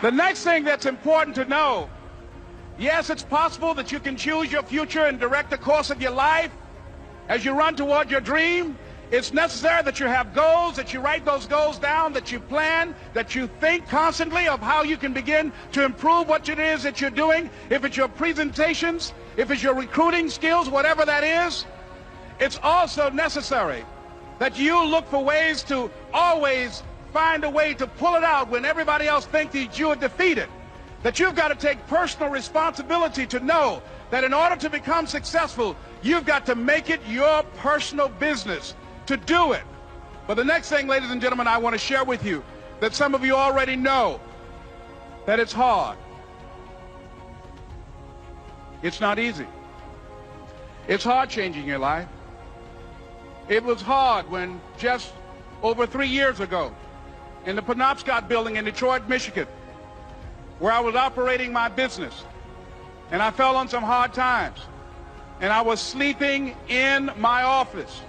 The next thing that's important to know, yes, it's possible that you can choose your future and direct the course of your life as you run toward your dream. It's necessary that you have goals, that you write those goals down, that you plan, that you think constantly of how you can begin to improve what it is that you're doing. If it's your presentations, if it's your recruiting skills, whatever that is, it's also necessary that you look for ways to always find a way to pull it out when everybody else thinks that you are defeated. That you've got to take personal responsibility to know that in order to become successful, you've got to make it your personal business to do it. But the next thing, ladies and gentlemen, I want to share with you that some of you already know that it's hard. It's not easy. It's hard changing your life. It was hard when just over 3 years ago in the Penobscot building in Detroit, Michigan, where I was operating my business, and I fell on some hard times, and I was sleeping in my office.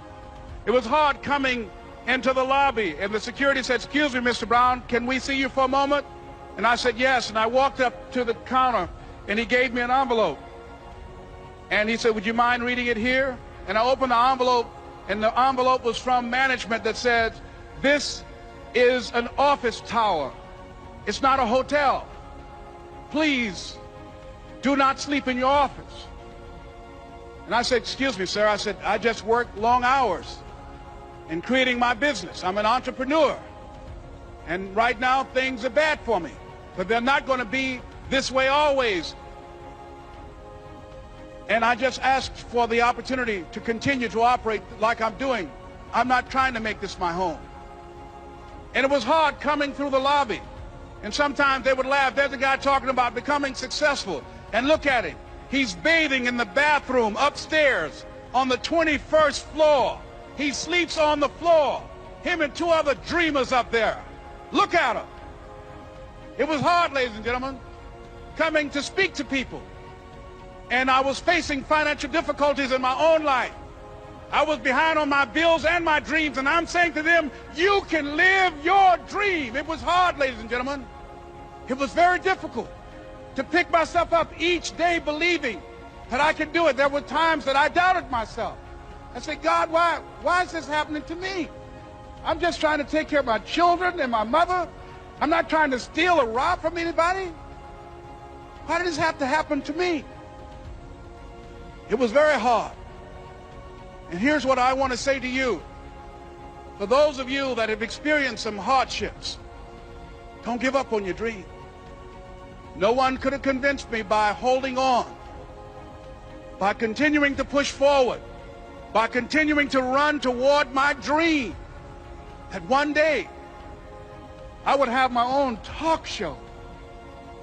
It was hard coming into the lobby, and the security said, "Excuse me, Mr. Brown, can we see you for a moment?" And I said, "Yes," and I walked up to the counter, and he gave me an envelope. And he said, "Would you mind reading it here?" And I opened the envelope, and the envelope was from management that said, "This is an office tower. It's not a hotel. Please do not sleep in your office." And I said, "Excuse me, sir." I said, "I just work long hours in creating my business. I'm an entrepreneur. And right now things are bad for me. But they're not going to be this way always. And I just asked for the opportunity to continue to operate like I'm doing. I'm not trying to make this my home." And it was hard coming through the lobby. And sometimes they would laugh. There's a guy talking about becoming successful. And look at him. He's bathing in the bathroom upstairs on the 21st floor. He sleeps on the floor. Him and 2 other dreamers up there. Look at him. It was hard, ladies and gentlemen, coming to speak to people. And I was facing financial difficulties in my own life. I was behind on my bills and my dreams, and I'm saying to them, you can live your dream. It was hard, ladies and gentlemen. It was very difficult to pick myself up each day believing that I could do it. There were times that I doubted myself. I said, "God, why is this happening to me? I'm just trying to take care of my children and my mother. I'm not trying to steal or rob from anybody. Why did this have to happen to me?" It was very hard. And here's what I want to say to you. For those of you that have experienced some hardships, don't give up on your dream. No one could have convinced me by holding on, by continuing to push forward, by continuing to run toward my dream, that one day I would have my own talk show.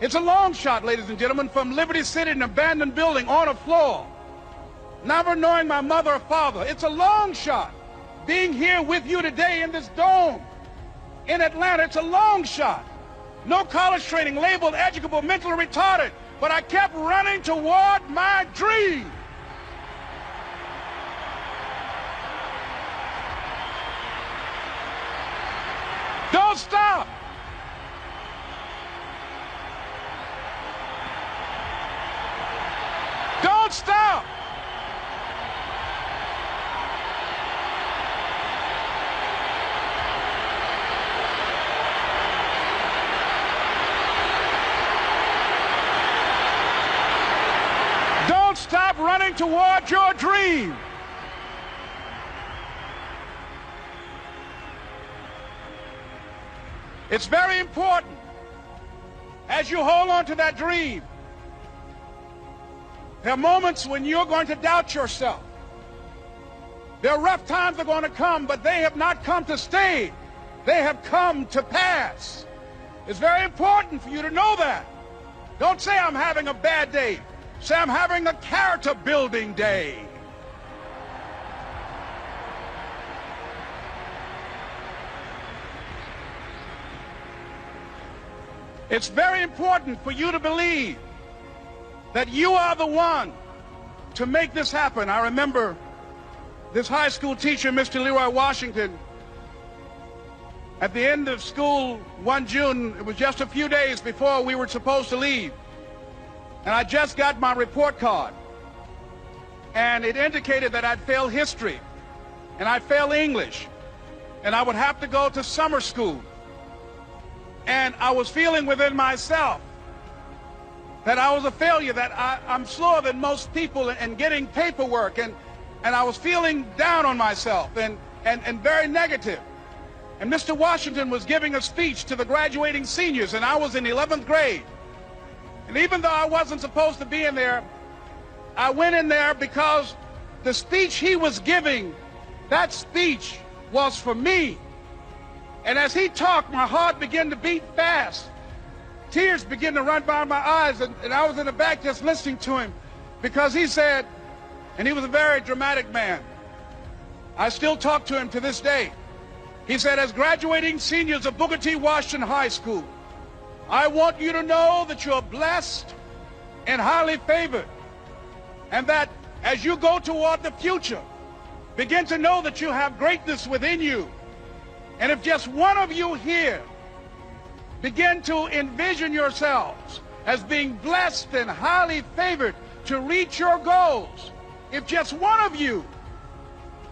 It's a long shot, ladies and gentlemen, from Liberty City, an abandoned building on a floor, never knowing my mother or father. It's a long shot. Being here with you today in this dome in Atlanta, it's a long shot. No college training, labeled educable, mentally retarded, but I kept running toward my dream. Don't stop. Don't stop. Don't stop running toward your dream. It's very important as you hold on to that dream. There are moments when you're going to doubt yourself. There are rough times that are going to come, but they have not come to stay. They have come to pass. It's very important for you to know that. Don't say, "I'm having a bad day." Say, "I'm having a character building day." It's very important for you to believe that you are the one to make this happen. I remember this high school teacher, Mr. Leroy Washington, At the end of school one June, it was just a few days before we were supposed to leave, and I just got my report card, and it indicated that I'd failed history, and I'd failed English, and I would have to go to summer school. And I was feeling within myself that I was a failure, that I'm slower than most people in getting paperwork, and I was feeling down on myself and very negative. And Mr. Washington was giving a speech to the graduating seniors, and I was in 11th grade. And even though I wasn't supposed to be in there, I went in there because the speech he was giving, that speech was for me. And as he talked, my heart began to beat fast. Tears began to run by my eyes, and I was in the back just listening to him, because he said, and he was a very dramatic man. I still talk to him to this day. He said, as graduating seniors of Booker T. Washington High School, I want you to know that you're blessed and highly favored, and that as you go toward the future, begin to know that you have greatness within you. And if just one of you here begin to envision yourselves as being blessed and highly favored to reach your goals, if just one of you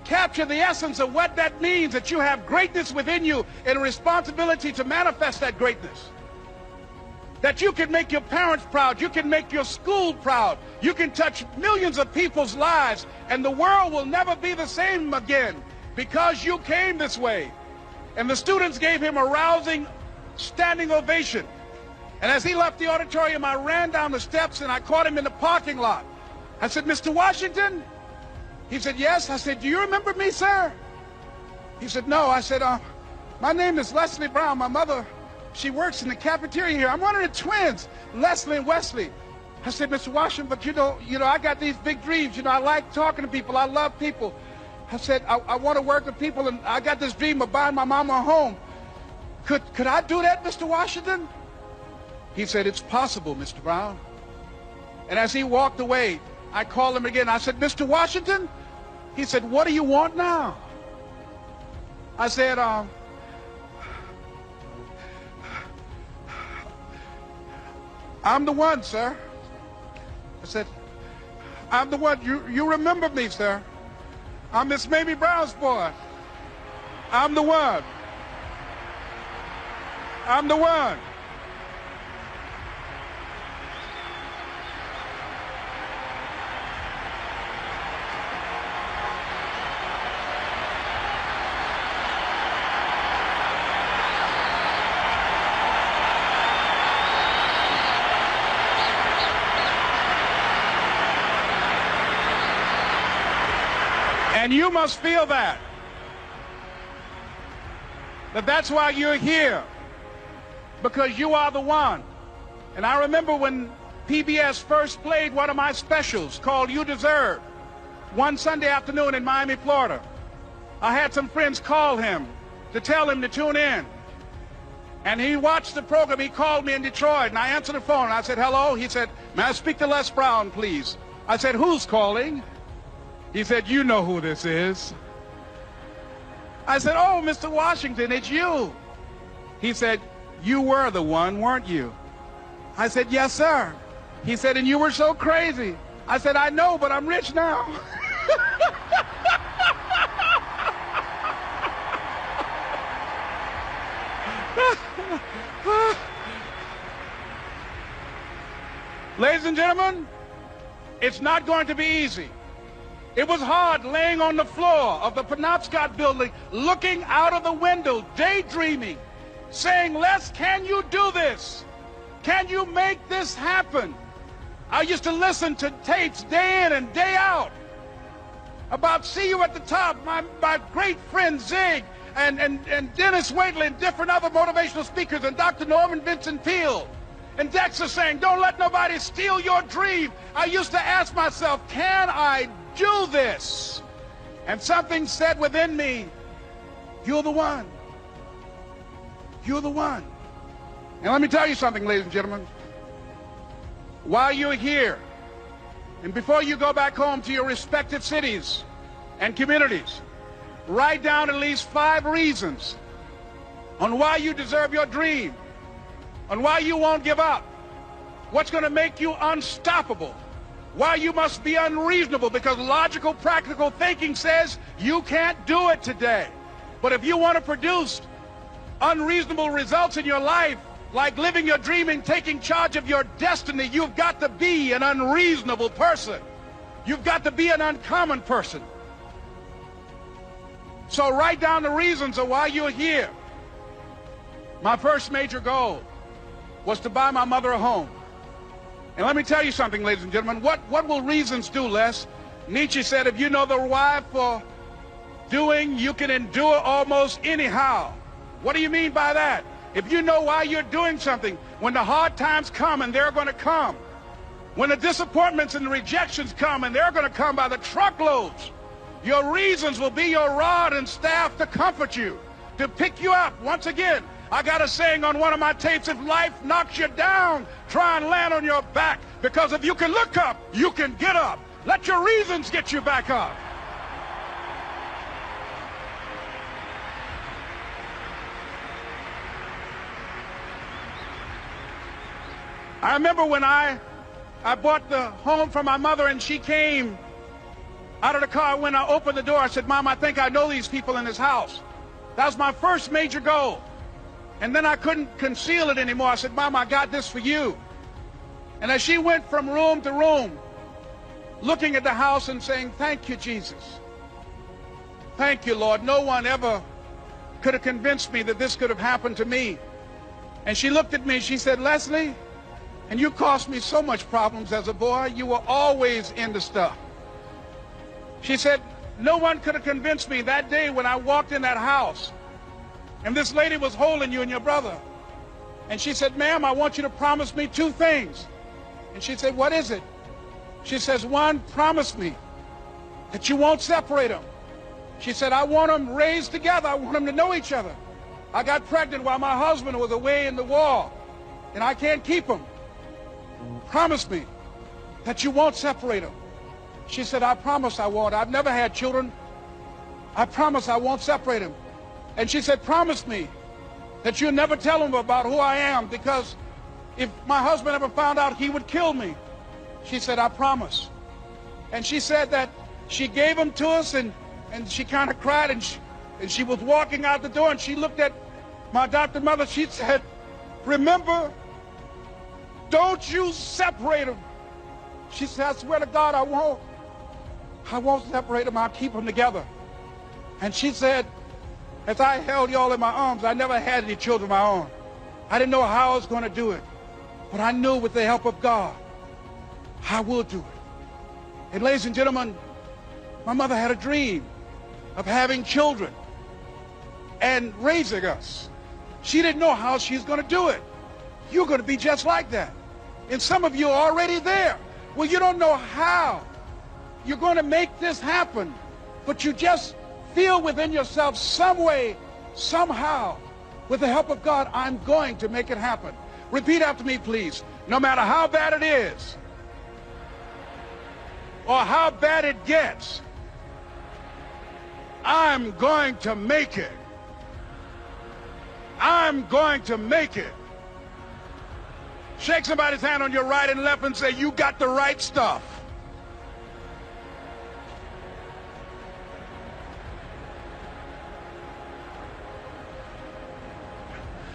capture the essence of what that means, that you have greatness within you and a responsibility to manifest that greatness, that you can make your parents proud, you can make your school proud, you can touch millions of people's lives, and the world will never be the same again because you came this way. And the students gave him a rousing standing ovation. And as he left the auditorium, I ran down the steps and I caught him in the parking lot. I said, Mr. Washington? He said, yes. I said, do you remember me, sir? He said, no. I said, my name is Leslie Brown. My mother, she works in the cafeteria here. I'm one of the twins, Leslie and Wesley. I said, Mr. Washington, but you know, I got these big dreams. You know, I like talking to people. I love people. I said, I want to work with people, and I got this dream of buying my mama a home. Could I do that, Mr. Washington? He said, it's possible, Mr. Brown. And as he walked away, I called him again. I said, Mr. Washington? He said, what do you want now? I said, I'm the one, sir. I said, I'm the one. You remember me, sir. I'm Miss Mamie Brown's boy. I'm the one. I'm the one. And you must feel that that's why you're here, because you are the one. And I remember when PBS first played one of my specials called You Deserve, one Sunday afternoon in Miami, Florida. I had some friends call him to tell him to tune in. And he watched the program. He called me in Detroit, and I answered the phone. I said, hello. He said, may I speak to Les Brown, please? I said, who's calling? He said, you know who this is. I said, oh, Mr. Washington, it's you. He said, you were the one, weren't you? I said, yes, sir. He said, and you were so crazy. I said, I know, but I'm rich now. Ladies and gentlemen, it's not going to be easy. It was hard laying on the floor of the Penobscot building, looking out of the window, daydreaming, saying, Les, can you do this? Can you make this happen? I used to listen to tapes day in and day out about See You at the Top, my great friend Zig and Dennis Waitley and different other motivational speakers, and Dr. Norman Vincent Peale. And Dexter saying, don't let nobody steal your dream. I used to ask myself, can I do this? And something said within me, you're the one. You're the one. And let me tell you something, ladies and gentlemen. While you're here, and before you go back home to your respective cities and communities, write down at least 5 reasons on why you deserve your dream, on why you won't give up, what's going to make you unstoppable, why you must be unreasonable, because logical, practical thinking says you can't do it today. But if you want to produce unreasonable results in your life, like living your dream and taking charge of your destiny, you've got to be an unreasonable person. You've got to be an uncommon person. So write down the reasons of why you're here. My first major goal was to buy my mother a home. And let me tell you something, ladies and gentlemen. What will reasons do, Les? Nietzsche said, if you know the why for doing, you can endure almost anyhow. What do you mean by that? If you know why you're doing something, when the hard times come, and they're going to come, when the disappointments and the rejections come, and they're going to come by the truckloads, your reasons will be your rod and staff to comfort you, to pick you up. Once again, I got a saying on one of my tapes: if life knocks you down, try and land on your back, because if you can look up, you can get up. Let your reasons get you back up. I remember when I bought the home for my mother, and she came out of the car. When I opened the door, I said, Mom, I think I know these people in this house. That was my first major goal. And then I couldn't conceal it anymore. I said, Mom, I got this for you. And as she went from room to room, looking at the house and saying, thank you, Jesus. Thank you, Lord. No one ever could have convinced me that this could have happened to me. And she looked at me, she said, Leslie, and you caused me so much problems as a boy. You were always into stuff. She said, no one could have convinced me that day when I walked in that house and this lady was holding you and your brother. And she said, ma'am, I want you to promise me two things. And she said, what is it? She says, one, promise me that you won't separate them. She said, I want them raised together. I want them to know each other. I got pregnant while my husband was away in the war, and I can't keep them. Promise me that you won't separate them. She said, I promise I won't. I've never had children. I promise I won't separate them. And she said, promise me that you'll never tell them about who I am, because if my husband ever found out, he would kill me. She said, I promise. And she said that she gave them to us, and she kind of cried, and she was walking out the door, and she looked at my adopted mother. She said, remember, don't you separate them. She said, I swear to God, I won't separate them. I'll keep them together. And she said, as I held y'all in my arms, I never had any children of my own. I didn't know how I was going to do it, but I knew with the help of God, I will do it. And ladies and gentlemen, my mother had a dream of having children and raising us. She didn't know how she's going to do it. You're going to be just like that. And some of you are already there. Well, you don't know how you're going to make this happen, but you just feel within yourself some way, somehow, with the help of God, I'm going to make it happen. Repeat after me, please. No matter how bad it is or how bad it gets, I'm going to make it. I'm going to make it. Shake somebody's hand on your right and left and say, you got the right stuff.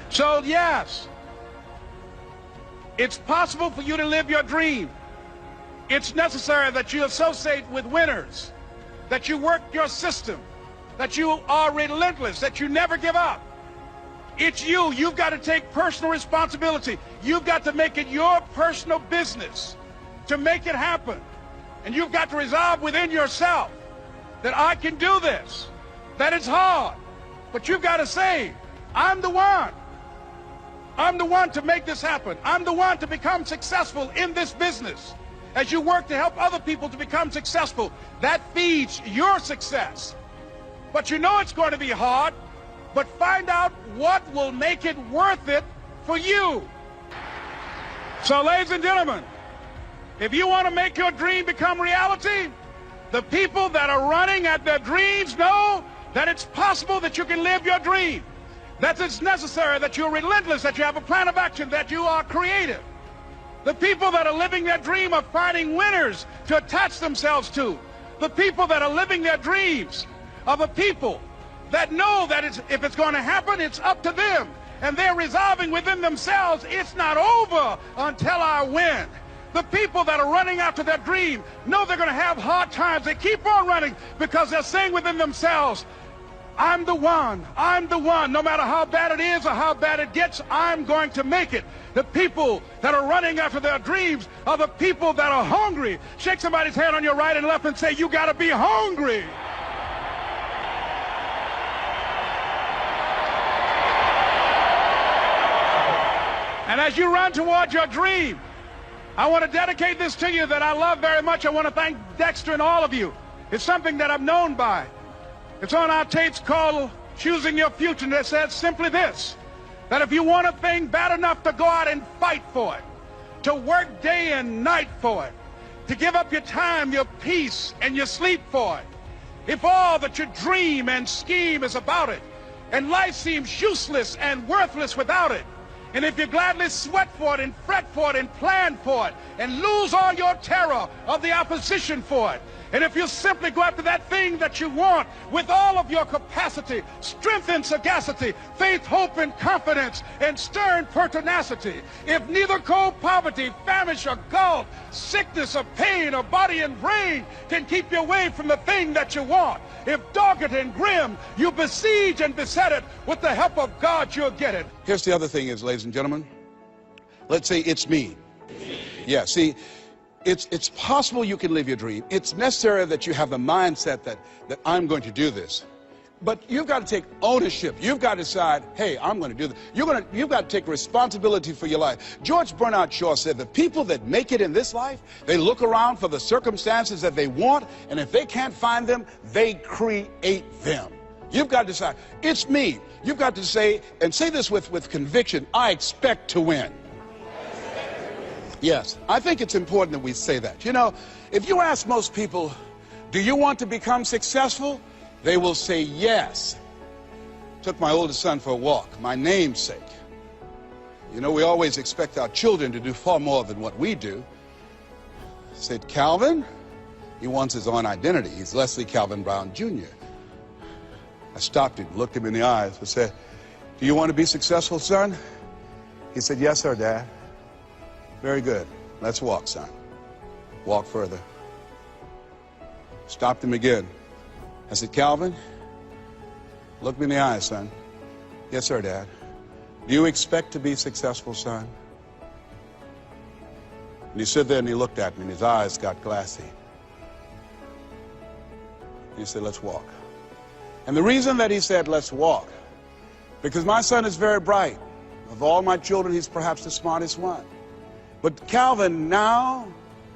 So yes, it's possible for you to live your dream. It's necessary that you associate with winners, that you work your system, that you are relentless, that you never give up. It's you. You've got to take personal responsibility. You've got to make it your personal business to make it happen. And you've got to resolve within yourself that I can do this, that it's hard, but you've got to say, I'm the one. I'm the one to make this happen. I'm the one to become successful in this business. As you work to help other people to become successful, that feeds your success. But you know it's going to be hard, but find out what will make it worth it for you. So, ladies and gentlemen, if you want to make your dream become reality, the people that are running at their dreams know that it's possible that you can live your dream. that it's necessary, that you're relentless, that you have a plan of action, that you are creative. The people that are living their dream are finding winners to attach themselves to. The people that are living their dreams are the people that know that if it's going to happen, it's up to them. And they're resolving within themselves, it's not over until I win. The people that are running after their dream know they're going to have hard times. They keep on running because they're saying within themselves, I'm the one, no matter how bad it is or how bad it gets, I'm going to make it. The people that are running after their dreams are the people that are hungry. Shake somebody's hand on your right and left and say, you got to be hungry. And as you run towards your dream, I want to dedicate this to you that I love very much. I want to thank Dexter and all of you. It's something that I'm known by. It's on our tapes called Choosing Your Future, and it says simply this, that if you want a thing bad enough to go out and fight for it, to work day and night for it, to give up your time, your peace, and your sleep for it, if all that you dream and scheme is about it, and life seems useless and worthless without it, and if you gladly sweat for it and fret for it and plan for it and lose all your terror of the opposition for it, and if you simply go after that thing that you want with all of your capacity, strength and sagacity, faith, hope and confidence, and stern pertinacity, if neither cold poverty, famish or gulf, sickness or pain or body and brain can keep you away from the thing that you want, if dogged and grim you besiege and beset it, with the help of God you'll get it. Here's the other thing is, ladies and gentlemen, let's say it's me. Yeah, see, it's possible you can live your dream. It's necessary that you have the mindset that I'm going to do this. But you've got to take ownership. You've got to decide, hey, I'm going to do this. You've got to take responsibility for your life. George Bernard Shaw said the people that make it in this life, they look around for the circumstances that they want, and if they can't find them, they create them. You've got to decide, it's me. You've got to say, and say this with conviction, I expect to win. Yes, I think it's important that we say that. You know, if you ask most people, do you want to become successful? They will say yes. Took my oldest son for a walk, my namesake. You know, we always expect our children to do far more than what we do. I said, Calvin, he wants his own identity. He's Leslie Calvin Brown Jr. I stopped him, looked him in the eyes, and said, do you want to be successful, son? He said, yes, sir, Dad. Very good. Let's walk, son. Walk further. Stopped him again. I said, Calvin, look me in the eyes, son. Yes, sir, Dad. Do you expect to be successful, son? And he stood there and he looked at me and his eyes got glassy. And he said, let's walk. And the reason that he said, let's walk, because my son is very bright. Of all my children, he's perhaps the smartest one. But Calvin now,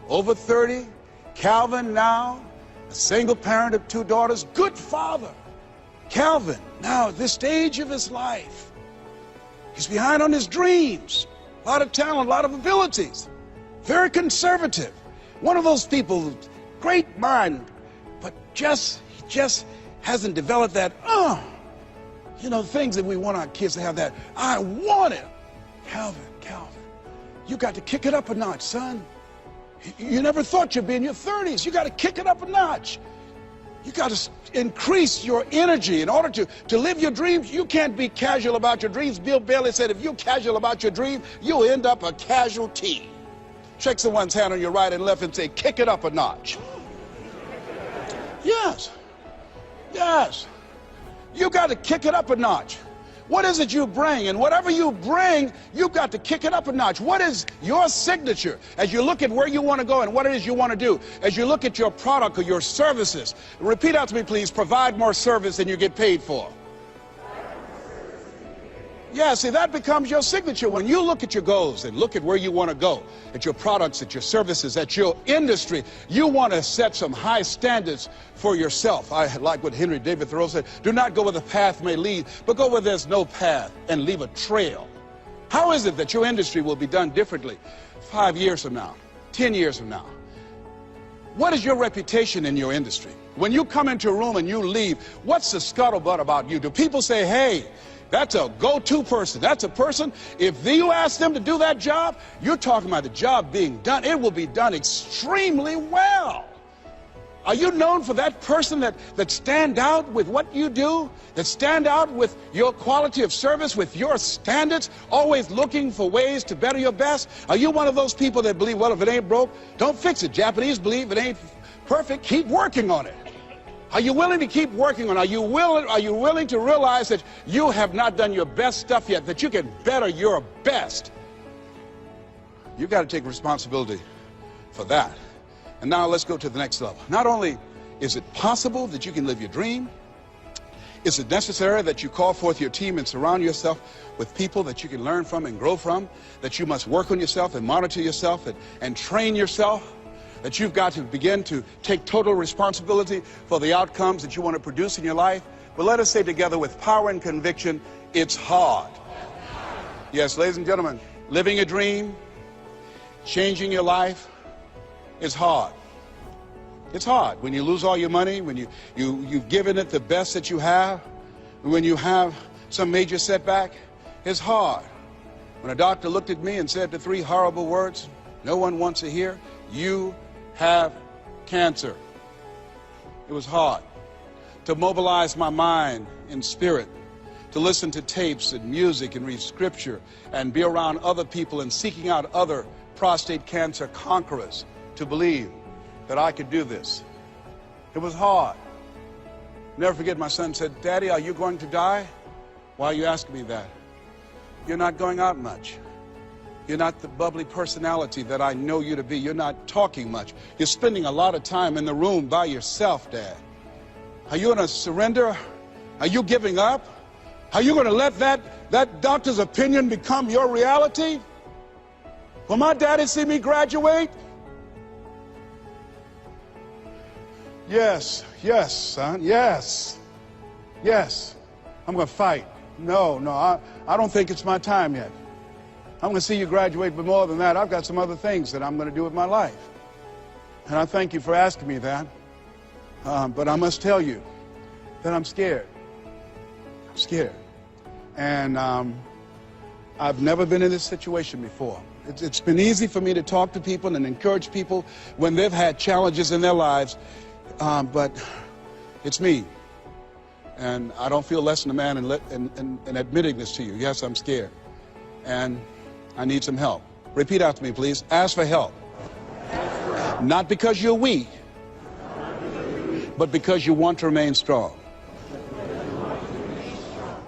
over 30, Calvin now, a single parent of 2 daughters, good father. Calvin, now at this stage of his life, he's behind on his dreams. A lot of talent, a lot of abilities. Very conservative. One of those people, great mind, but he just hasn't developed that, you know, things that we want our kids to have, that, I want it. Calvin, you got to kick it up a notch, son. You never thought you'd be in your 30s. You got to kick it up a notch. You got to increase your energy in order to live your dreams. You can't be casual about your dreams. Bill Bailey said, if you're casual about your dream, you'll end up a casualty. Shake someone's hand on your right and left and say, kick it up a notch. Yes. Yes. You got to kick it up a notch. What is it you bring? And whatever you bring, you've got to kick it up a notch. What is your signature as you look at where you want to go and what it is you want to do? As you look at your product or your services, repeat out to me, please, provide more service than you get paid for. Yeah, see, that becomes your signature. When you look at your goals and look at where you want to go, at your products, at your services, at your industry, you want to set some high standards for yourself. I like what Henry David Thoreau said, do not go where the path may lead, but go where there's no path and leave a trail. How is it that your industry will be done differently 5 years from now, 10 years from now? What is your reputation in your industry? When you come into a room and you leave, what's the scuttlebutt about you? Do people say, hey, That's a go-to person. That's a person, if you ask them to do that job, you're talking about the job being done. It will be done extremely well. Are you known for that person that stand out with what you do, that stand out with your quality of service, with your standards, always looking for ways to better your best? Are you one of those people that believe, well, if it ain't broke, don't fix it? Japanese believe it ain't perfect, keep working on it. Are you willing to keep working on it? Are you willing to realize that you have not done your best stuff yet, that you can better your best? You've got to take responsibility for that. And now let's go to the next level. Not only is it possible that you can live your dream, is it necessary that you call forth your team and surround yourself with people that you can learn from and grow from, that you must work on yourself and monitor yourself and train yourself, that you've got to begin to take total responsibility for the outcomes that you want to produce in your life. But let us say together with power and conviction, it's hard. Yes, ladies and gentlemen, living a dream, changing your life, is hard. It's hard when you lose all your money, when you've given it the best that you have, when you have some major setback. It's hard. When a doctor looked at me and said the 3 horrible words no one wants to hear, you have cancer. It was hard to mobilize my mind and spirit, to listen to tapes and music and read scripture and be around other people and seeking out other prostate cancer conquerors to believe that I could do this. It was hard. Never forget, my son said, "Daddy, are you going to die?" "Why are you asking me that?" "You're not going out much. You're not the bubbly personality that I know you to be. You're not talking much. You're spending a lot of time in the room by yourself, Dad. Are you going to surrender? Are you giving up? Are you going to let that doctor's opinion become your reality? Will my daddy see me graduate?" Yes, son, yes. I'm going to fight. No, I don't think it's my time yet. I'm going to see you graduate, but more than that, I've got some other things that I'm going to do with my life. And I thank you for asking me that. But I must tell you that I'm scared. I'm scared. And I've never been in this situation before. It's been easy for me to talk to people and encourage people when they've had challenges in their lives. But it's me. And I don't feel less than a man in admitting this to you. Yes, I'm scared. And I need some help. Repeat after me, please. Ask for help. Not because you're weak, but because you want to remain strong.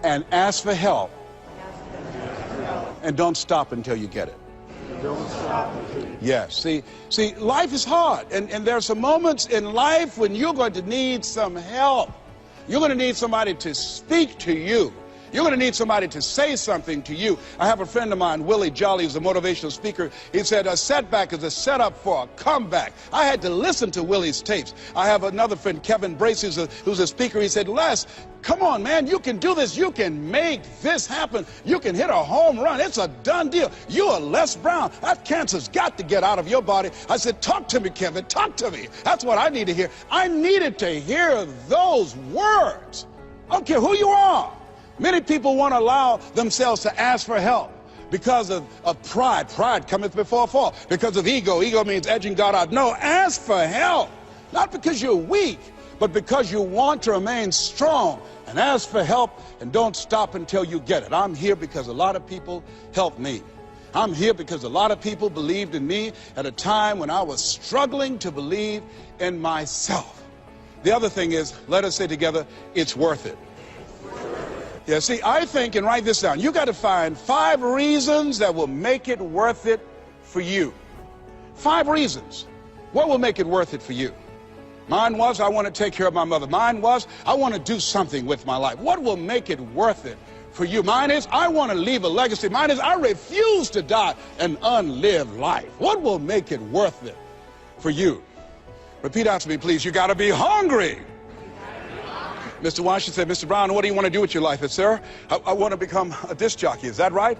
And ask for help. And don't stop until you get it. Yes, see, life is hard. And there are some moments in life when you're going to need some help. You're going to need somebody to speak to you. You're going to need somebody to say something to you. I have a friend of mine, Willie Jolly, who's a motivational speaker. He said a setback is a setup for a comeback. I had to listen to Willie's tapes. I have another friend, Kevin Brace, who's a speaker. He said, "Les, come on, man, you can do this. You can make this happen. You can hit a home run. It's a done deal. You are Les Brown. That cancer's got to get out of your body." I said, "Talk to me, Kevin. Talk to me." That's what I need to hear. I needed to hear those words. I don't care who you are. Many people won't allow themselves to ask for help because of pride. Pride cometh before a fall. Because of ego. Ego means edging God out. No, ask for help. Not because you're weak, but because you want to remain strong. And ask for help and don't stop until you get it. I'm here because a lot of people helped me. I'm here because a lot of people believed in me at a time when I was struggling to believe in myself. The other thing is, let us say together, it's worth it. Yeah, see, I think, and write this down, you got to find 5 reasons that will make it worth it for you. 5 reasons. What will make it worth it for you? Mine was, I want to take care of my mother. Mine was, I want to do something with my life. What will make it worth it for you? Mine is, I want to leave a legacy. Mine is, I refuse to die an unlived life. What will make it worth it for you? Repeat after me, please. You got to be hungry. Mr. Washington said, "Mr. Brown, what do you want to do with your life?" I said, "Sir, I want to become a disc jockey." "Is that right?"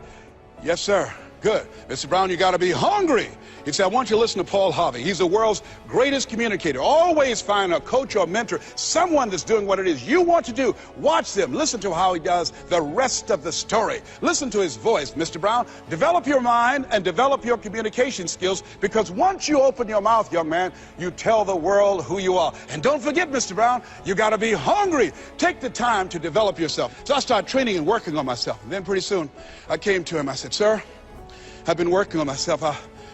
"Yes, sir." Good. Mr. Brown, you got to be hungry. He said, I want you to listen to Paul Harvey. He's the world's greatest communicator. Always find a coach or mentor, someone that's doing what it is you want to do. Watch them. Listen to how he does the rest of the story. Listen to his voice, Mr. Brown. Develop your mind and develop your communication skills, because once you open your mouth, young man, you tell the world who you are. And don't forget, Mr. Brown, you got to be hungry. Take the time to develop yourself. So I started training and working on myself. And then pretty soon I came to him. I said, sir, I've been working on myself.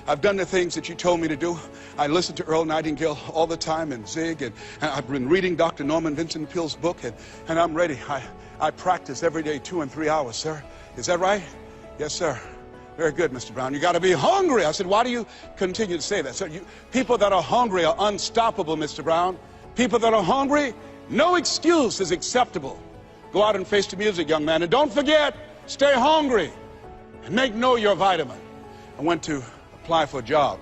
I've done the things that you told me to do. I listen to Earl Nightingale all the time and Zig, and I've been reading Dr. Norman Vincent Peale's book, and I'm ready. I practice every day 2 and 3 hours, sir. Is that right? Yes, sir. Very good, Mr. Brown. You got to be hungry. I said, why do you continue to say that? Sir, people that are hungry are unstoppable, Mr. Brown. People that are hungry, no excuse is acceptable. Go out and face the music, young man. And don't forget, stay hungry. And make know your vitamin. I went to apply for a job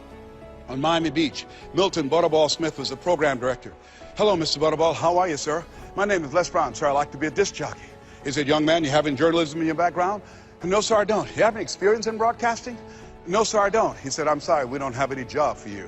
on Miami Beach. Milton Butterball Smith was the program director. Hello, Mr. Butterball. How are you, sir? My name is Les Brown, sir. I like to be a disc jockey. He said, young man, you having journalism in your background? No, sir, I don't. You have any experience in broadcasting? No, sir, I don't. He said, I'm sorry, we don't have any job for you.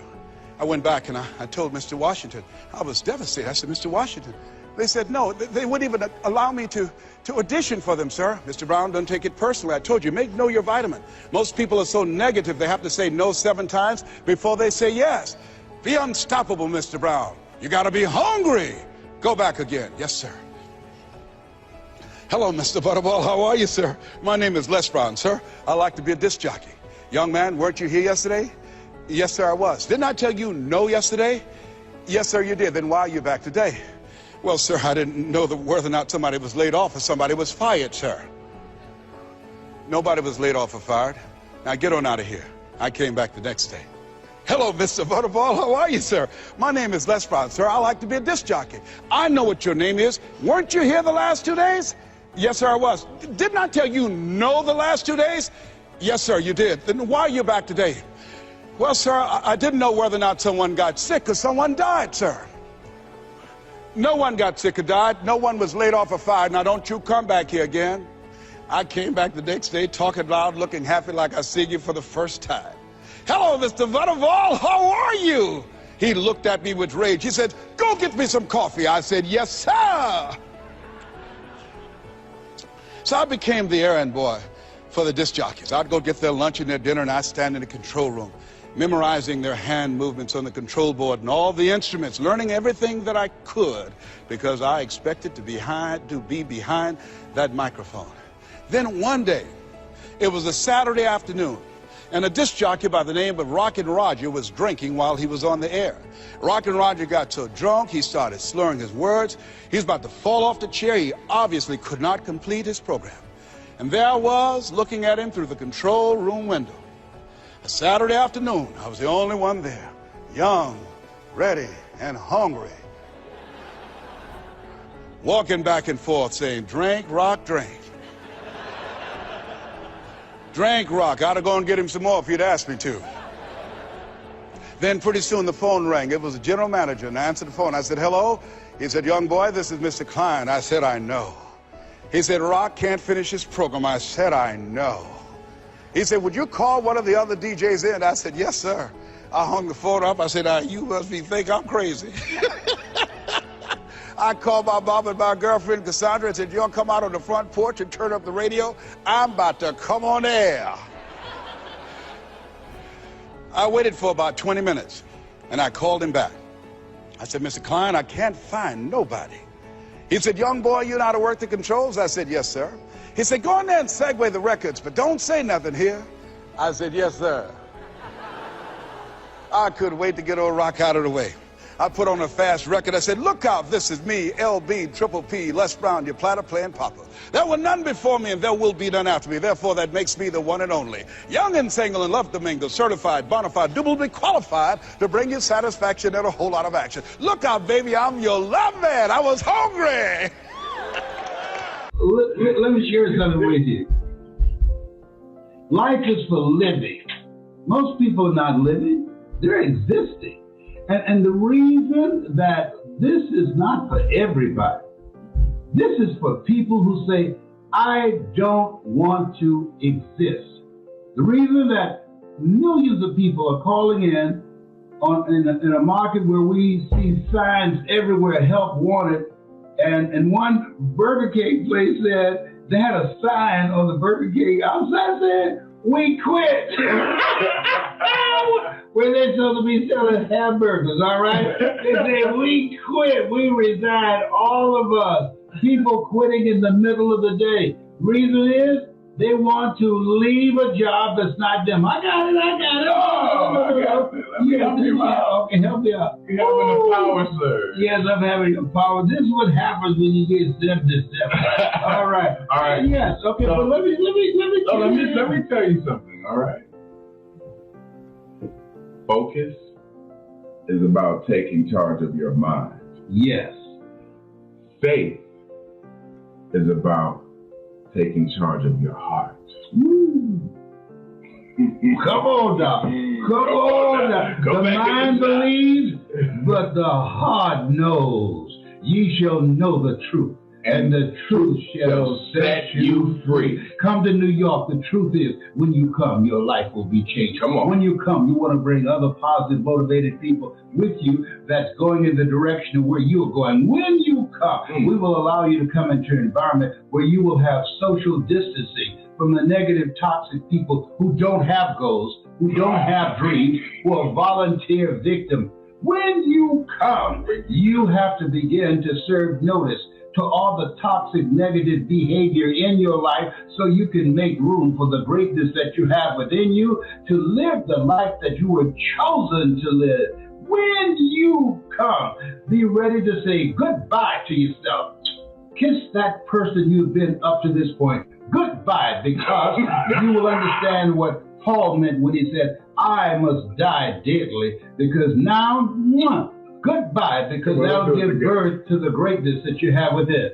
I went back and I told Mr. Washington. I was devastated. I said, Mr. Washington. They said, no, they wouldn't even allow me to audition for them, sir. Mr. Brown, don't take it personally. I told you, know your vitamin. Most people are so negative, they have to say no 7 times before they say yes. Be unstoppable, Mr. Brown. You got to be hungry. Go back again. Yes, sir. Hello, Mr. Butterball. How are you, sir? My name is Les Brown, sir. I like to be a disc jockey. Young man, weren't you here yesterday? Yes, sir, I was. Didn't I tell you no yesterday? Yes, sir, you did. Then why are you back today? Well, sir, I didn't know whether or not somebody was laid off or somebody was fired, sir. Nobody was laid off or fired. Now get on out of here. I came back the next day. Hello, Mr. Butterball. How are you, sir? My name is Les Brown, sir. I like to be a disc jockey. I know what your name is. Weren't you here the last 2 days? Yes, sir, I was. Didn't I tell you no the last 2 days? Yes, sir, you did. Then why are you back today? Well, sir, I didn't know whether or not someone got sick or someone died, sir. No one got sick or died. No one was laid off or fired. Now, don't you come back here again. I came back the next day talking loud, looking happy like I see you for the first time. Hello, Mr. Butterball. How are you? He looked at me with rage. He said, go get me some coffee. I said, yes, sir. So I became the errand boy for the disc jockeys. I'd go get their lunch and their dinner, and I'd stand in the control room, memorizing their hand movements on the control board and all the instruments, learning everything that I could, because I expected to be behind that microphone. Then one day, it was a Saturday afternoon, and a disc jockey by the name of Rockin' Roger was drinking while he was on the air. Rockin' Roger got so drunk, he started slurring his words. He was about to fall off the chair. He obviously could not complete his program. And there I was, looking at him through the control room window. A Saturday afternoon, I was the only one there, young, ready, and hungry, walking back and forth saying, drink, rock, drink. Drink, rock. I'd have gone and get him some more if he'd asked me to. Then pretty soon the phone rang. It was the general manager, and I answered the phone. I said, hello? He said, young boy, this is Mr. Klein. I said, I know. He said, Rock can't finish his program. I said, I know. He said, would you call one of the other DJs in? I said, yes, sir. I hung the phone up. I said, you must think I'm crazy. I called my mom and my girlfriend, Cassandra, and said, you'll come out on the front porch and turn up the radio? I'm about to come on air. I waited for about 20 minutes, and I called him back. I said, Mr. Klein, I can't find nobody. He said, young boy, you know how to work the controls? I said, yes, sir. He said, go in there and segue the records, but don't say nothing here. I said, yes, sir. I couldn't wait to get old Rock out of the way. I put on a fast record. I said, look out, this is me, LB, Triple P, Les Brown, your platter playing papa. There were none before me, and there will be none after me. Therefore, that makes me the one and only. Young and single and love to mingle, certified, bona fide, doubly qualified to bring you satisfaction and a whole lot of action. Look out, baby, I'm your love man. I was hungry. Let me share something with you. Life is for living. Most people are not living, they're existing. And the reason that this is not for everybody, this is for people who say, I don't want to exist. The reason that millions of people are calling in a market where we see signs everywhere, help wanted, and one Burger King place said, they had a sign on the Burger King outside saying, "We quit." Where they're supposed to be selling hamburgers, all right? They say, "We quit, we resign, all of us." People quitting in the middle of the day. Reason is, they want to leave a job that's not them. I got it. Oh, let me help you out. Okay, help me out. You're having a power surge. Yes, I'm having a power. This is what happens when you get symptoms. All right. All right. Yes. Okay. So, but let me tell you something. All right. Focus is about taking charge of your mind. Yes. Faith is about taking charge of your heart. Come on now. Come on now. The mind believes, but the heart knows. Ye shall know the truth, and the truth shall set you free. Come to New York. The truth is, when you come, your life will be changed. Come on. When you come, you want to bring other positive, motivated people with you that's going in the direction of where you're going. When you come, we will allow you to come into an environment where you will have social distancing from the negative, toxic people who don't have goals, who don't have dreams, who are volunteer victims. When you come, you have to begin to serve notice to all the toxic, negative behavior in your life so you can make room for the greatness that you have within you to live the life that you were chosen to live. When you come, be ready to say goodbye to yourself. Kiss that person you've been up to this point. Goodbye, because you will understand what Paul meant when he said, "I must die daily," because now, goodbye, because that'll give birth to the greatness that you have within.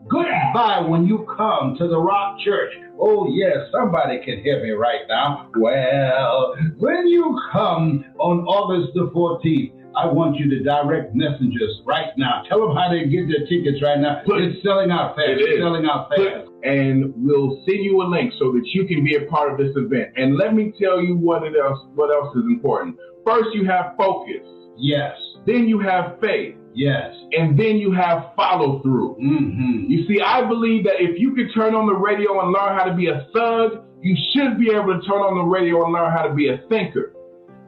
Goodbye when you come to the Rock Church. Oh, yes, somebody can hear me right now. Well, when you come on August the 14th, I want you to direct messengers right now. Tell them how they get their tickets right now. It's selling out fast. It's selling out fast. And we'll send you a link so that you can be a part of this event. And let me tell you what else is important. First, you have focus. Yes. Then you have faith. Yes. And then you have follow through. Mm-hmm. You see, I believe that if you can turn on the radio and learn how to be a thug, you should be able to turn on the radio and learn how to be a thinker.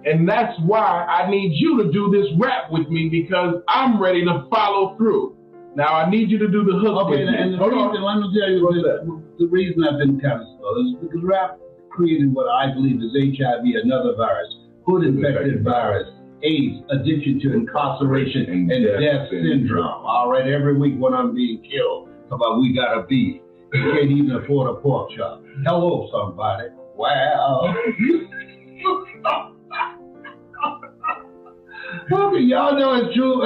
And that's why I need you to do this rap with me, because I'm ready to follow through. Now, I need you to do the hook with me. And let me tell you the reason I've been kind of slow is because rap created what I believe is HIV, another virus, hood-infected virus, AIDS, addiction to incarceration, and death syndrome. All right, every week when I'm being killed, about we got a beef. You can't even afford a pork chop. Hello, somebody. Wow. Okay, y'all know it's true.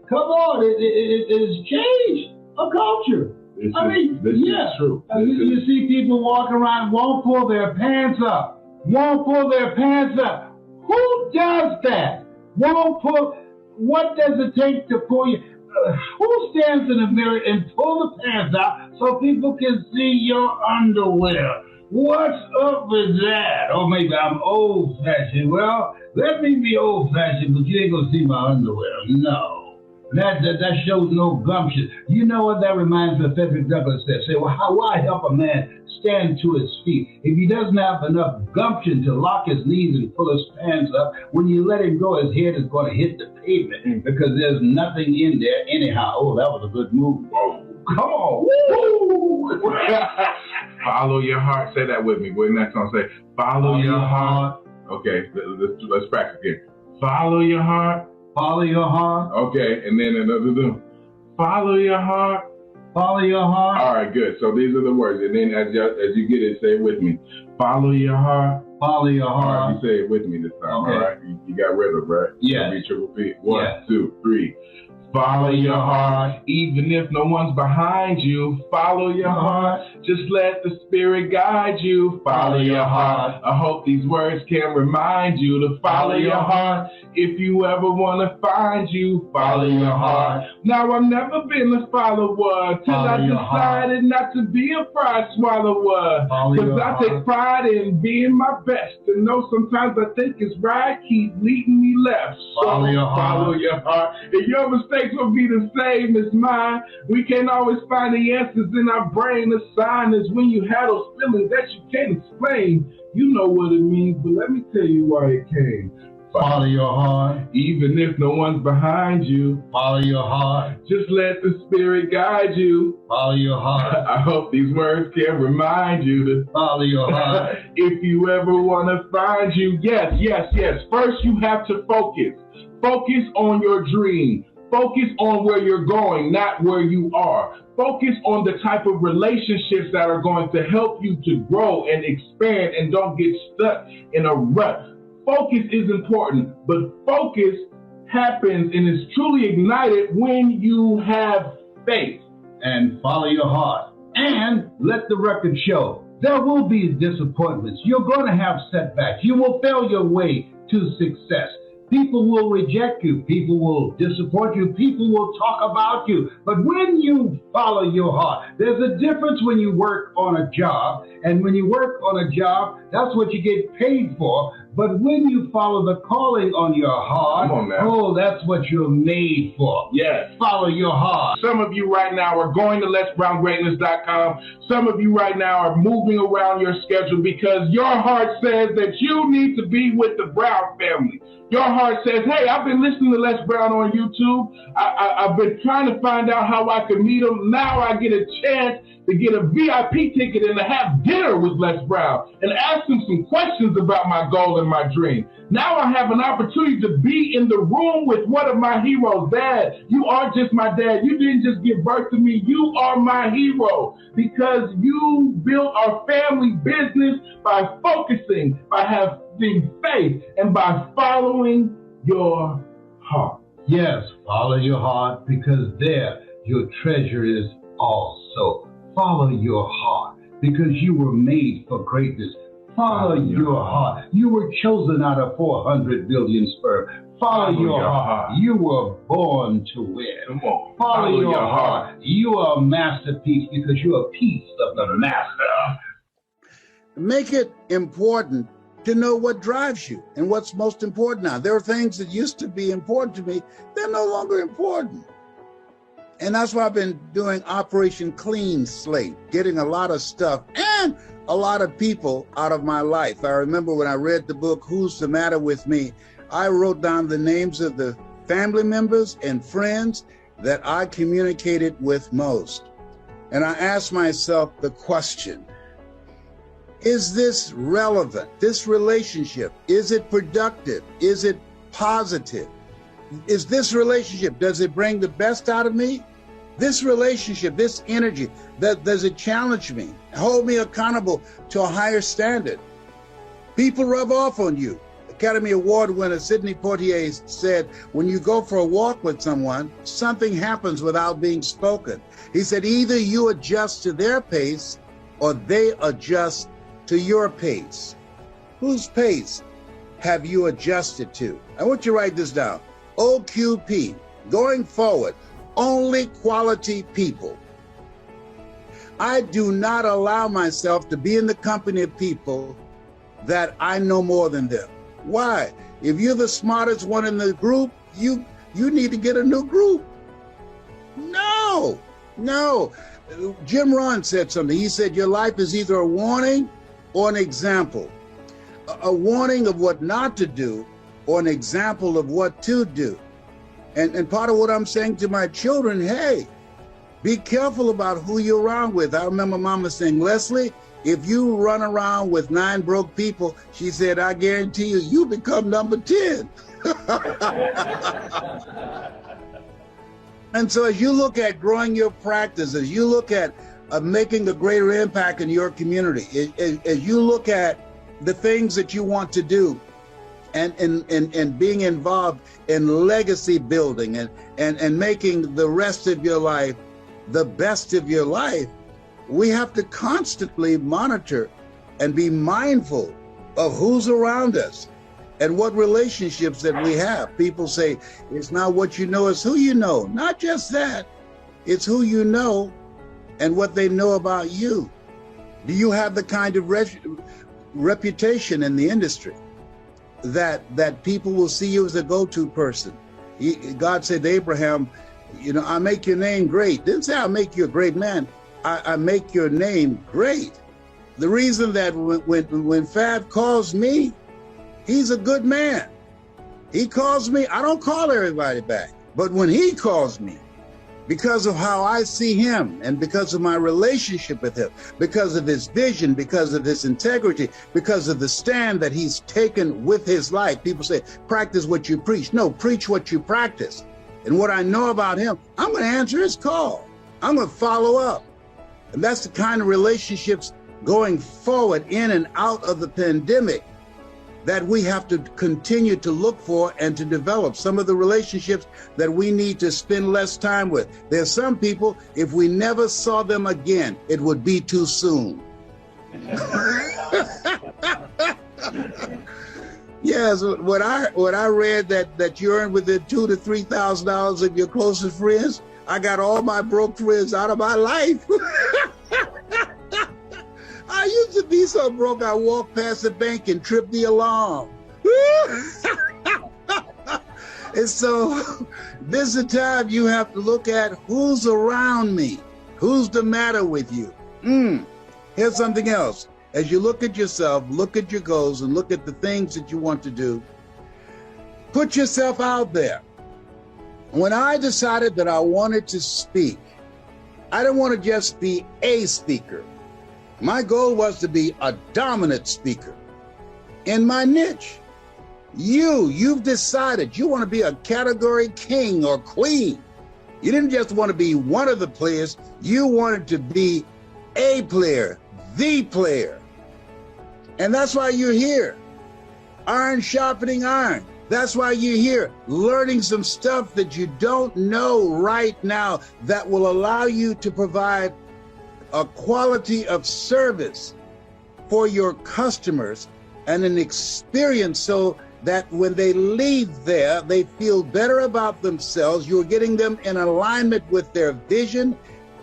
Come on, it's changed a culture. This is true. You see people walking around, won't pull their pants up. Won't pull their pants up. Who does that? Won't pull. What does it take to pull you? Who stands in the mirror and pull the pants out so people can see your underwear? What's up with that? Or maybe I'm old-fashioned. Well, let me be old-fashioned, but you ain't gonna see my underwear. No. That shows no gumption. You know what that reminds me of? Frederick Douglass said, well, why help a man stand to his feet if he doesn't have enough gumption to lock his knees and pull his pants up? When you let him go, his head is going to hit the pavement because there's nothing in there anyhow. Oh, that was a good move. Oh, come on. Woo! Follow your heart. Say that with me. We're not going to say, follow your heart. Okay, let's practice again. Follow your heart. Follow your heart. Okay, and then another. Follow your heart. Follow your heart. All right, good. So these are the words. And then as you get it, say it with me. Follow your heart. Follow your heart. All right, you say it with me this time. Okay. All right, you got rhythm, right? Yeah. Be triple P. 1, 2, 3. Follow your heart, even if no one's behind you. Follow your heart, just let the Spirit guide you. Follow your heart. I hope these words can remind you to follow your heart. If you ever want to find you, follow your heart. Now, I've never been a follower till I decided not to be a pride swallower. Because I take pride in being my best. And know sometimes I think it's right, keep leading me left. So follow your heart. If your mistakes will be the same as mine, we can't always find the answers in our brain. The sign is when you have those feelings that you can't explain. You know what it means, but let me tell you why it came. Follow your heart. Even if no one's behind you. Follow your heart. Just let the Spirit guide you. Follow your heart. I hope these words can remind you to follow your heart. If you ever want to find you, yes. First, you have to focus. Focus on your dream. Focus on where you're going, not where you are. Focus on the type of relationships that are going to help you to grow and expand and don't get stuck in a rut. Focus is important, but focus happens and is truly ignited when you have faith. And follow your heart. And let the record show, there will be disappointments. You're going to have setbacks. You will fail your way to success. People will reject you. People will disappoint you. People will talk about you. But when you follow your heart, there's a difference when you work on a job. And when you work on a job, that's what you get paid for. But when you follow the calling on your heart, that's what you're made for. Yes. Follow your heart. Some of you right now are going to letsbrowngreatness.com. Some of you right now are moving around your schedule because your heart says that you need to be with the Brown family. Your heart says, hey, I've been listening to Les Brown on YouTube. I've been trying to find out how I can meet him. Now I get a chance to get a VIP ticket and to have dinner with Les Brown and ask him some questions about my goal and my dream. Now I have an opportunity to be in the room with one of my heroes. Dad, you aren't just my dad. You didn't just give birth to me. You are my hero because you built our family business by focusing, by having faith, and by following your heart. Yes, follow your heart because there your treasure is also. Follow your heart because you were made for greatness. Follow your heart. You were chosen out of 400 billion sperm. Follow your heart. You were born to win. Follow your heart. You are a masterpiece because you're a piece of the master. Make it important to know what drives you and what's most important now. There are things that used to be important to me. They're no longer important. And that's why I've been doing Operation Clean Slate, getting a lot of stuff and a lot of people out of my life. I remember when I read the book, Who's the Matter with Me? I wrote down the names of the family members and friends that I communicated with most. And I asked myself the question, is this relevant? This relationship, is it productive? Is it positive? Is this relationship, does it bring the best out of me? This relationship, this energy, does it challenge me? Hold me accountable to a higher standard? People rub off on you. Academy Award winner Sidney Poitier said, when you go for a walk with someone, something happens without being spoken. He said, either you adjust to their pace or they adjust to your pace. Whose pace have you adjusted to? I want you to write this down. OQP, going forward, only quality people. I do not allow myself to be in the company of people that I know more than them. Why? If you're the smartest one in the group, you need to get a new group. No. Jim Rohn said something. He said, your life is either a warning or an example. A warning of what not to do or an example of what to do. And part of what I'm saying to my children, hey, be careful about who you're around with. I remember Mama saying, Leslie, if you run around with 9 broke people, she said, I guarantee you become number 10. And so as you look at growing your practice, as you look at making a greater impact in your community, as you look at the things that you want to do, and being involved in legacy building and making the rest of your life the best of your life, we have to constantly monitor and be mindful of who's around us and what relationships that we have. People say it's not what you know, it's who you know. Not just that, it's who you know and what they know about you. Do you have the kind of reputation in the industry that people will see you as a go-to person? God said to Abraham, you know, I make your name great. Didn't say I'll make you a great man. I make your name great. The reason that when Fab calls me, he's a good man. He calls me, I don't call everybody back. But when he calls me, because of how I see him and because of my relationship with him, because of his vision, because of his integrity, because of the stand that he's taken with his life. People say, practice what you preach. No, preach what you practice. And what I know about him, I'm going to answer his call. I'm going to follow up. And that's the kind of relationships going forward in and out of the pandemic that we have to continue to look for and to develop. Some of the relationships that we need to spend less time with. There's some people, if we never saw them again, it would be too soon. Yes, what I read that you earn within $2,000 to $3,000 of your closest friends, I got all my broke friends out of my life. I used to be so broke, I walked past the bank and tripped the alarm. And so this is the time you have to look at who's around me. Who's the matter with you? Here's something else. As you look at yourself, look at your goals, and look at the things that you want to do, put yourself out there. When I decided that I wanted to speak, I didn't want to just be a speaker. My goal was to be a dominant speaker in my niche. You've decided you want to be a category king or queen. You didn't just want to be one of the players, you wanted to be a player, the player. And that's why you're here. Iron sharpening iron. That's why you're here, learning some stuff that you don't know right now that will allow you to provide a quality of service for your customers and an experience so that when they leave there, they feel better about themselves. You're getting them in alignment with their vision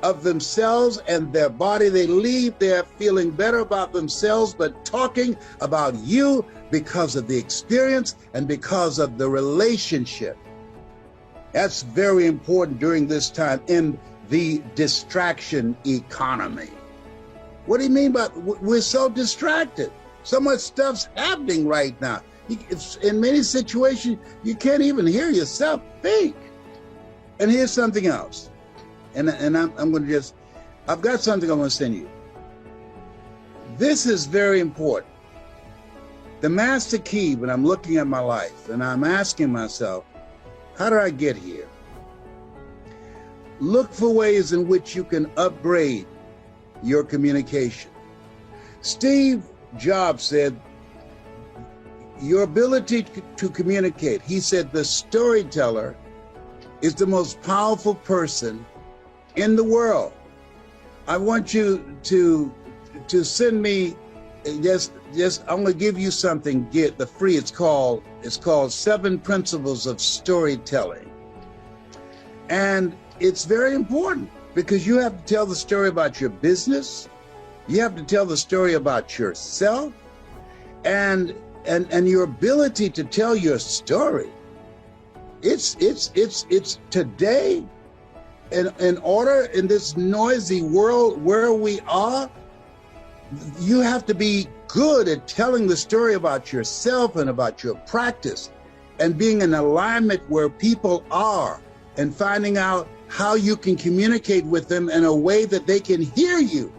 of themselves and their body. They leave there feeling better about themselves, but talking about you because of the experience and because of the relationship. That's very important during this time in the distraction economy. What do you mean by we're so distracted? So much stuff's happening right now. In many situations, you can't even hear yourself think. And here's something else. And I'm going to just, I've got something I'm going to send you. This is very important. The master key, when I'm looking at my life and I'm asking myself, how did I get here? Look for ways in which you can upgrade your communication. Steve Jobs said, your ability to communicate, he said, the storyteller is the most powerful person in the world. I want you to send me just I'm going to give you something, get the free. It's called 7 Principles of Storytelling. And it's very important because you have to tell the story about your business. You have to tell the story about yourself and your ability to tell your story. It's today in order in this noisy world where we are, you have to be good at telling the story about yourself and about your practice and being in alignment where people are and finding out how you can communicate with them in a way that they can hear you.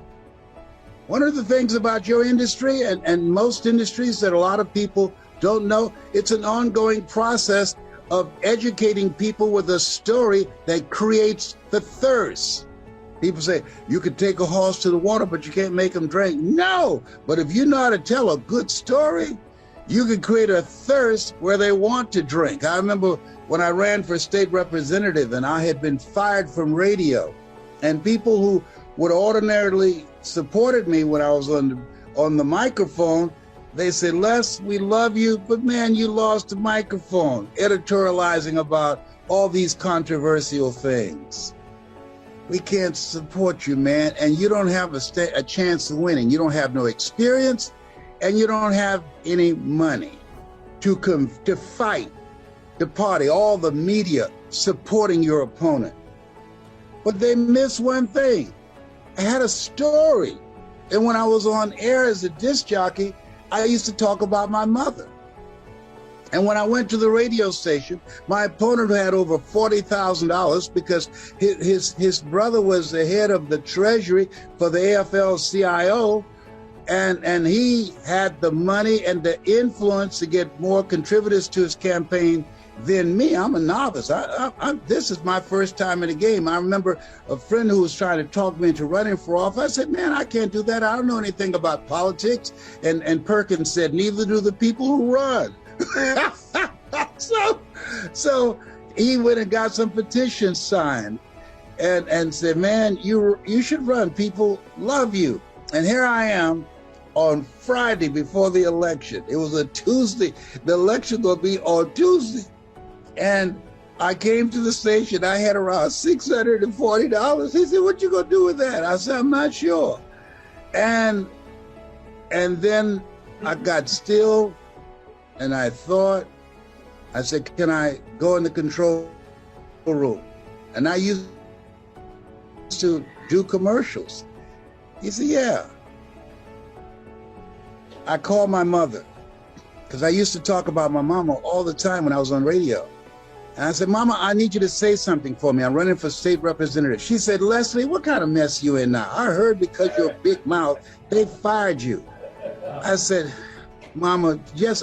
One of the things about your industry and most industries that a lot of people don't know, it's an ongoing process of educating people with a story that creates the thirst. People say, you could take a horse to the water, but you can't make him drink. No, but if you know how to tell a good story, You can create a thirst where they want to drink. I remember when I ran for state representative and I had been fired from radio, and people who would ordinarily supported me when I was on the microphone, they said, Les, we love you, but man, you lost the microphone, editorializing about all these controversial things. We can't support you, man, and you don't have a chance of winning. You don't have no experience, and you don't have any money to fight the party, all the media supporting your opponent. But they miss one thing. I had a story. And when I was on air as a disc jockey, I used to talk about my mother. And when I went to the radio station, my opponent had over $40,000 because his brother was the head of the treasury for the AFL-CIO, and he had the money and the influence to get more contributors to his campaign than me. I'm a novice. This is my first time in the game. I remember a friend who was trying to talk me into running for office. I said, man, I can't do that. I don't know anything about politics. And Perkins said, neither do the people who run. So he went and got some petitions signed and said, man, you should run. People love you. And here I am on Friday before the election. It was a Tuesday. The election will be on Tuesday. And I came to the station. I had around $640. He said, what you gonna do with that? I said, I'm not sure. And then I got still and I thought, I said, can I go in the control room? And I used to do commercials. He said, yeah. I called my mother because I used to talk about my mama all the time when I was on radio. And I said, Mama, I need you to say something for me. I'm running for state representative. She said, Leslie, what kind of mess you in now? I heard because you're a big mouth, they fired you. I said, Mama,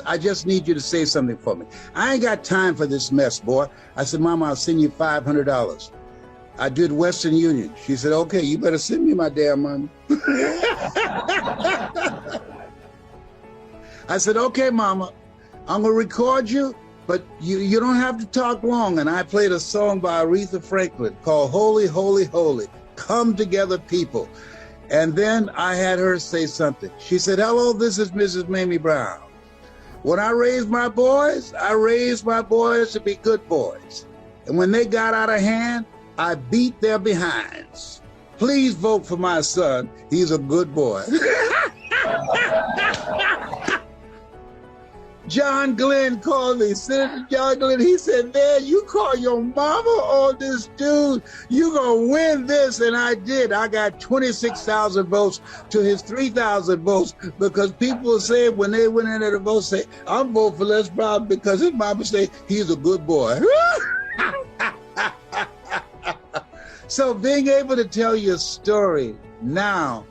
I just need you to say something for me. I ain't got time for this mess, boy. I said, Mama, I'll send you $500. I did Western Union. She said, okay, you better send me my damn money. I said, okay, Mama, I'm gonna record you, but you don't have to talk long. And I played a song by Aretha Franklin called Holy, Holy, Holy, Come Together People. And then I had her say something. She said, hello, this is Mrs. Mamie Brown. When I raised my boys to be good boys. And when they got out of hand, I beat their behinds. Please vote for my son. He's a good boy. John Glenn called me, Senator John Glenn. He said, man, you call your mama on this dude, you gonna win this. And I did. I got 26,000 votes to his 3,000 votes because people say when they went in there to vote, say, I'm voting for Les Brown because his mama say he's a good boy. So being able to tell your story now,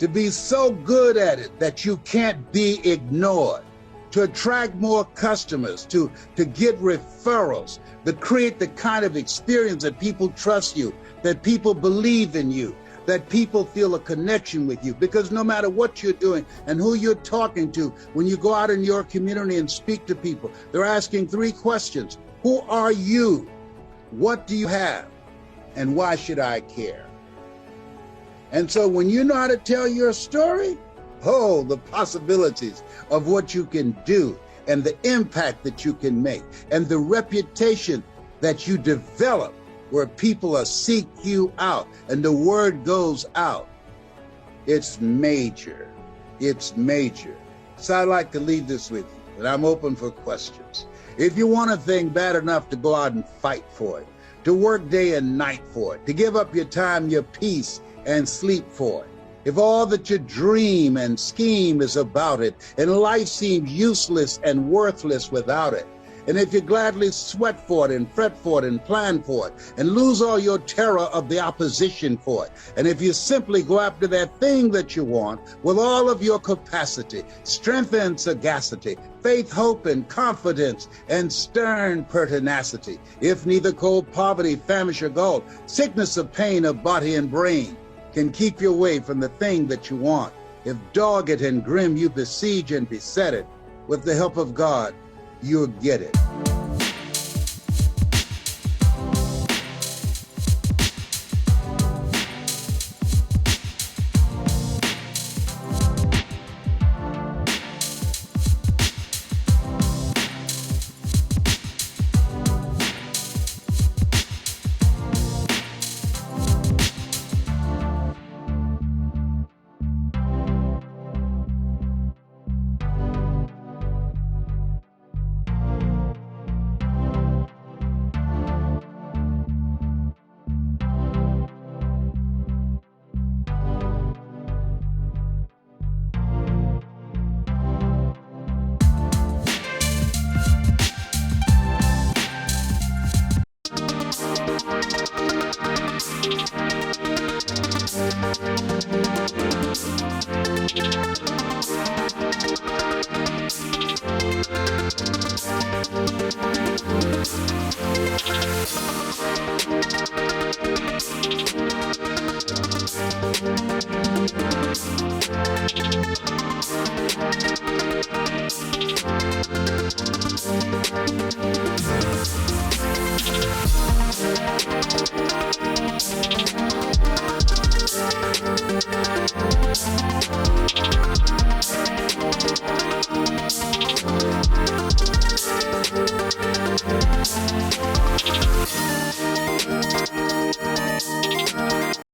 to be so good at it that you can't be ignored, to attract more customers, to get referrals, to create the kind of experience that people trust you, that people believe in you, that people feel a connection with you. Because no matter what you're doing and who you're talking to, when you go out in your community and speak to people, they're asking 3 questions. Who are you? What do you have? And why should I care? And so when you know how to tell your story, oh, the possibilities of what you can do and the impact that you can make and the reputation that you develop where people seek you out and the word goes out. It's major. It's major. So I'd like to leave this with you, and I'm open for questions. If you want a thing bad enough to go out and fight for it, to work day and night for it, to give up your time, your peace, and sleep for it, if all that you dream and scheme is about it, and life seems useless and worthless without it, and if you gladly sweat for it and fret for it and plan for it, and lose all your terror of the opposition for it, and if you simply go after that thing that you want with all of your capacity, strength and sagacity, faith, hope, and confidence, and stern pertinacity, if neither cold poverty, famish, or gold, sickness or pain of body and brain, can keep you away from the thing that you want. If dogged and grim you besiege and beset it, with the help of God, you'll get it.